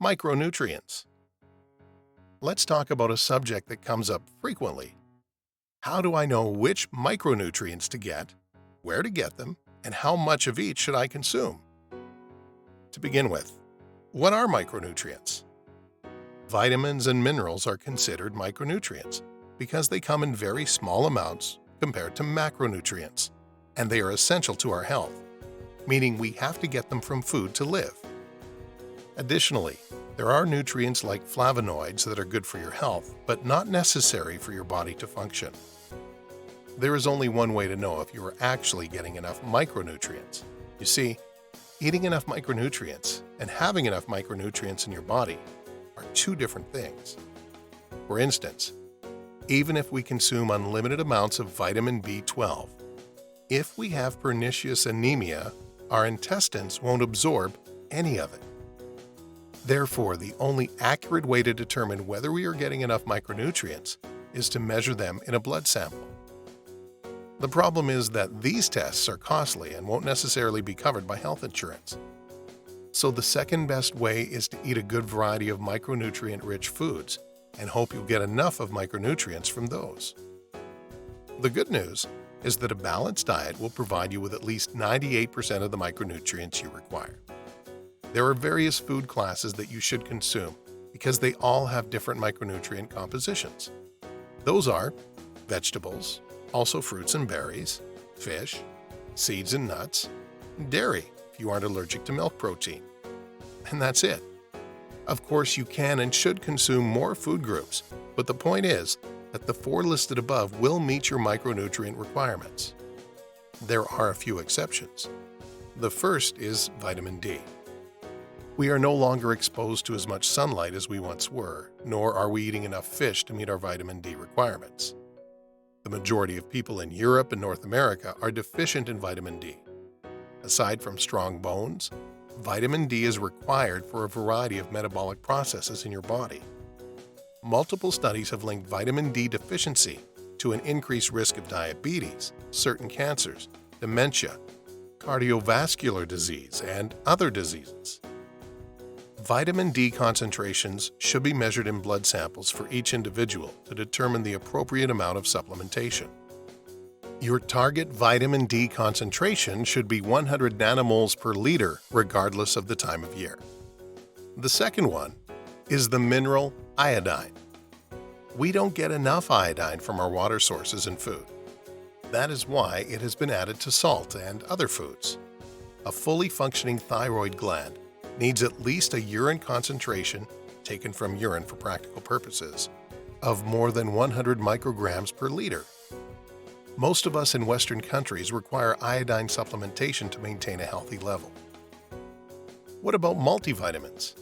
Micronutrients. Let's talk about a subject that comes up frequently. How do I know which micronutrients to get, where to get them, and how much of each should I consume? To begin with, what are micronutrients? Vitamins and minerals are considered micronutrients because they come in very small amounts compared to macronutrients, and they are essential to our health, meaning we have to get them from food to live. Additionally, there are nutrients like flavonoids that are good for your health, but not necessary for your body to function. There is only one way to know if you are actually getting enough micronutrients. You see, eating enough micronutrients and having enough micronutrients in your body are two different things. For instance, even if we consume unlimited amounts of vitamin B12, if we have pernicious anemia, our intestines won't absorb any of it. Therefore, the only accurate way to determine whether we are getting enough micronutrients is to measure them in a blood sample. The problem is that these tests are costly and won't necessarily be covered by health insurance. So the second best way is to eat a good variety of micronutrient-rich foods and hope you'll get enough of micronutrients from those. The good news is that a balanced diet will provide you with at least 98% of the micronutrients you require. There are various food classes that you should consume because they all have different micronutrient compositions. Those are vegetables, also fruits and berries, fish, seeds and nuts, and dairy if you aren't allergic to milk protein. And that's it. Of course, you can and should consume more food groups, but the point is that the four listed above will meet your micronutrient requirements. There are a few exceptions. The first is vitamin D. We are no longer exposed to as much sunlight as we once were, nor are we eating enough fish to meet our vitamin D requirements. The majority of people in Europe and North America are deficient in vitamin D. Aside from strong bones, vitamin D is required for a variety of metabolic processes in your body. Multiple studies have linked vitamin D deficiency to an increased risk of diabetes, certain cancers, dementia, cardiovascular disease, and other diseases. Vitamin D concentrations should be measured in blood samples for each individual to determine the appropriate amount of supplementation. Your target vitamin D concentration should be 100 nanomoles per liter regardless of the time of year. The second one is the mineral iodine. We don't get enough iodine from our water sources and food. That is why it has been added to salt and other foods. A fully functioning thyroid gland needs at least a urine concentration, taken from urine for practical purposes, of more than 100 micrograms per liter. Most of us in Western countries require iodine supplementation to maintain a healthy level. What about multivitamins?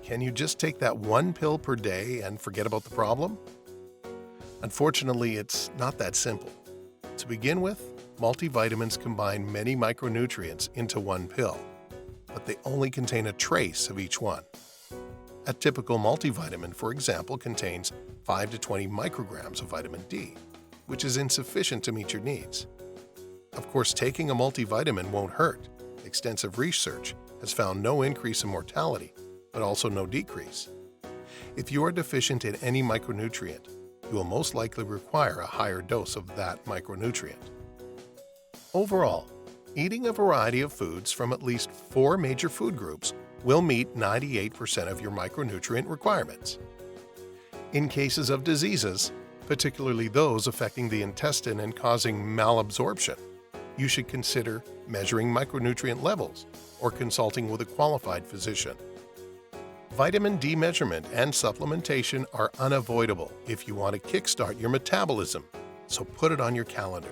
Can you just take that one pill per day and forget about the problem? Unfortunately, it's not that simple. To begin with, multivitamins combine many micronutrients into one pill, but they only contain a trace of each one. A typical multivitamin, for example, contains 5 to 20 micrograms of vitamin D, which is insufficient to meet your needs. Of course, taking a multivitamin won't hurt. Extensive research has found no increase in mortality, but also no decrease. If you are deficient in any micronutrient, you will most likely require a higher dose of that micronutrient. Overall, eating a variety of foods from at least 4 major food groups will meet 98% of your micronutrient requirements. In cases of diseases, particularly those affecting the intestine and causing malabsorption, you should consider measuring micronutrient levels or consulting with a qualified physician. Vitamin D measurement and supplementation are unavoidable if you want to kickstart your metabolism, so put it on your calendar.